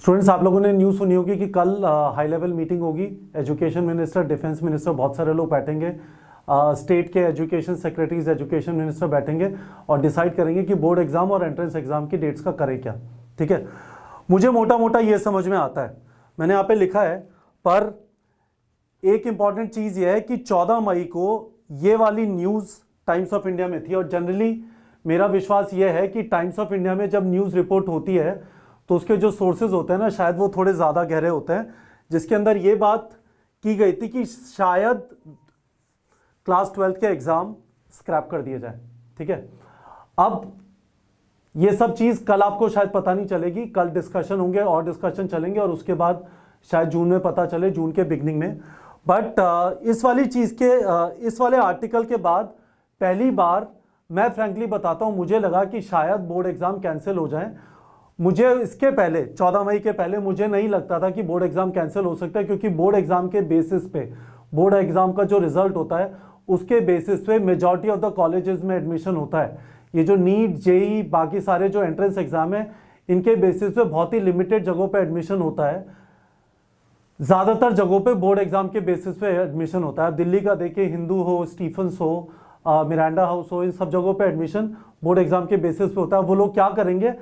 Students, आप लोगों ने न्यूज़ सुनी होगी कि कल हाई लेवल मीटिंग होगी। एजुकेशन मिनिस्टर, डिफेंस मिनिस्टर, बहुत सारे लोग बैठेंगे। स्टेट के एजुकेशन सेक्रेटरीज, एजुकेशन मिनिस्टर बैठेंगे और डिसाइड करेंगे कि बोर्ड एग्जाम और एंट्रेंस एग्जाम की डेट्स का करें क्या। ठीक है, मुझे मोटा मोटा ये समझ में आता है, मैंने यहाँ पे लिखा है, पर एक इंपॉर्टेंट चीज़ ये है कि 14 मई को ये वाली न्यूज़ टाइम्स ऑफ इंडिया में थी। और जनरली मेरा विश्वास ये है कि टाइम्स ऑफ इंडिया में जब न्यूज़ रिपोर्ट होती है तो उसके जो सोर्सेज होते हैं ना, शायद वो थोड़े ज़्यादा गहरे होते हैं, जिसके अंदर ये बात की गई थी कि शायद क्लास 12 के एग्ज़ाम स्क्रैप कर दिए जाए। ठीक है, अब ये सब चीज़ कल आपको शायद पता नहीं चलेगी, कल डिस्कशन होंगे और डिस्कशन चलेंगे और उसके बाद शायद जून में पता चले, जून के बिगनिंग में। बट इस वाली चीज़ के इस वाले आर्टिकल के बाद पहली बार मैं फ्रैंकली बताता हूँ, मुझे लगा कि शायद बोर्ड एग्ज़ाम कैंसिल हो जाए। मुझे इसके पहले 14 मई के पहले मुझे नहीं लगता था कि बोर्ड एग्ज़ाम कैंसिल हो सकता है, क्योंकि बोर्ड एग्ज़ाम के बेसिस पे, बोर्ड एग्ज़ाम का जो रिजल्ट होता है उसके बेसिस पे मेजॉरिटी ऑफ द कॉलेजेस में एडमिशन होता है। ये जो नीट, जेई, बाकी सारे जो एंट्रेंस एग्ज़ाम है, इनके बेसिस पे बहुत ही लिमिटेड जगहों पे एडमिशन होता है। ज़्यादातर जगहों पे बोर्ड एग्ज़ाम के बेसिस पे एडमिशन होता है। दिल्ली का देखिए, हिंदू हो, स्टीफन्स हो, मिरांडा हाउस हो, इन सब जगहों पे एडमिशन बोर्ड एग्ज़ाम के बेसिस पे होता है। वो लोग क्या करेंगे,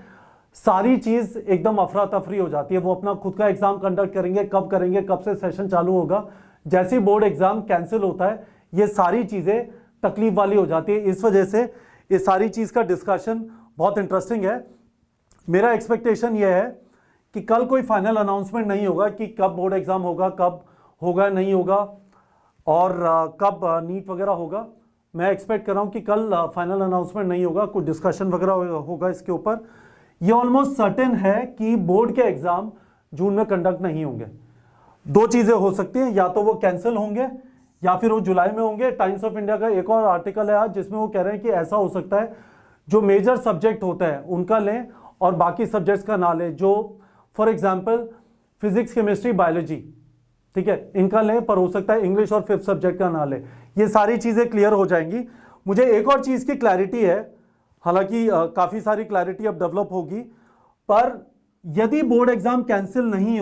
सारी चीज़ एकदम अफरा तफरी हो जाती है। वो अपना खुद का एग्ज़ाम कंडक्ट करेंगे, कब से सेशन चालू होगा। जैसे ही बोर्ड एग्ज़ाम कैंसिल होता है, ये सारी चीज़ें तकलीफ वाली हो जाती है। इस वजह से ये सारी चीज़ का डिस्कशन बहुत इंटरेस्टिंग है। मेरा एक्सपेक्टेशन ये है कि कल कोई फाइनल अनाउंसमेंट नहीं होगा कि कब बोर्ड एग्ज़ाम होगा, कब होगा नहीं होगा, और कब नीट वगैरह होगा। मैं एक्सपेक्ट कर रहा हूँ कि कल फाइनल अनाउंसमेंट नहीं होगा, कुछ डिस्कशन वगैरह होगा इसके ऊपर। ये ऑलमोस्ट सर्टेन है कि बोर्ड के एग्ज़ाम जून में कंडक्ट नहीं होंगे। दो चीज़ें हो सकती हैं, या तो वो कैंसिल होंगे या फिर वो जुलाई में होंगे। टाइम्स ऑफ इंडिया का एक और आर्टिकल है आज, जिसमें वो कह रहे हैं कि ऐसा हो सकता है जो मेजर सब्जेक्ट होता है उनका लें और बाकी सब्जेक्ट्स का ना लें। जो for example physics, chemistry, biology, ठीक है, इनका लें, पर हो सकता है इंग्लिश और फिफ्थ सब्जेक्ट का ना लें। ये सारी चीज़ें क्लियर हो जाएंगी। मुझे एक और चीज़ की क्लैरिटी है, हालांकि काफ़ी सारी क्लैरिटी अब डेवलप होगी, पर यदि बोर्ड एग्ज़ाम कैंसिल नहीं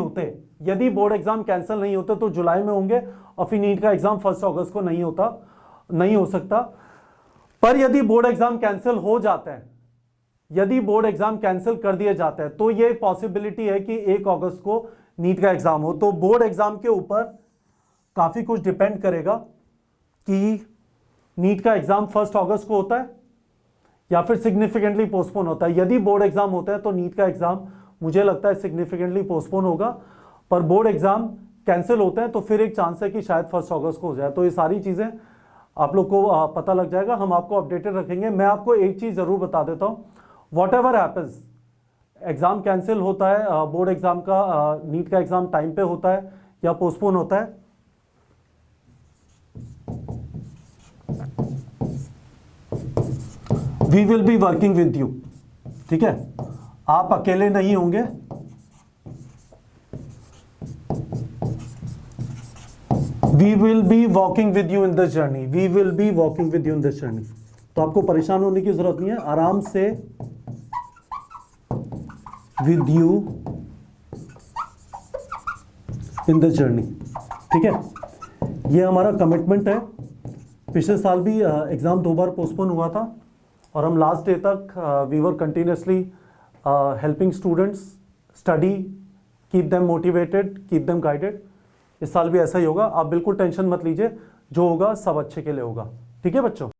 होते तो जुलाई में होंगे और फिर नीट का एग्ज़ाम 1 अगस्त को नहीं हो सकता। पर यदि बोर्ड एग्ज़ाम कैंसिल हो जाता है, यदि बोर्ड एग्ज़ाम कैंसिल कर दिया जाता है, तो ये पॉसिबिलिटी है कि 1 अगस्त को नीट का एग्ज़ाम हो। तो बोर्ड एग्ज़ाम के ऊपर काफ़ी कुछ डिपेंड करेगा कि नीट का एग्ज़ाम 1 अगस्त को होता है या फिर सिग्निफिकेंटली पोस्टपोन होता है। यदि बोर्ड एग्ज़ाम होता है तो नीट का एग्ज़ाम मुझे लगता है सिग्निफिकेंटली पोस्टपोन होगा, पर बोर्ड एग्ज़ाम कैंसिल होते हैं तो फिर एक चांस है कि शायद 1 अगस्त को हो जाए। तो ये सारी चीज़ें आप लोग को पता लग जाएगा, हम आपको अपडेटेड रखेंगे। मैं आपको एक चीज़ ज़रूर बता देता हूँ, whatever happens, exam cancel होता है, बोर्ड एग्ज़ाम का, नीट का एग्ज़ाम टाइम पे होता है या पोस्टपोन होता है, we will be working with you. ठीक है, आप अकेले नहीं होंगे, we will be walking with you in this journey, we will be walking with you in this journey. तो आपको परेशान होने की जरूरत नहीं है, आराम से with you in this journey. ठीक है, ये हमारा कमिटमेंट है। पिछले साल भी एग्ज़ाम 2 बार पोस्टपोन हुआ था और हम लास्ट डे तक we were continuously helping students study, keep them motivated, keep them guided. इस साल भी ऐसा ही होगा, आप बिल्कुल टेंशन मत लीजिए, जो होगा सब अच्छे के लिए होगा। ठीक है बच्चों।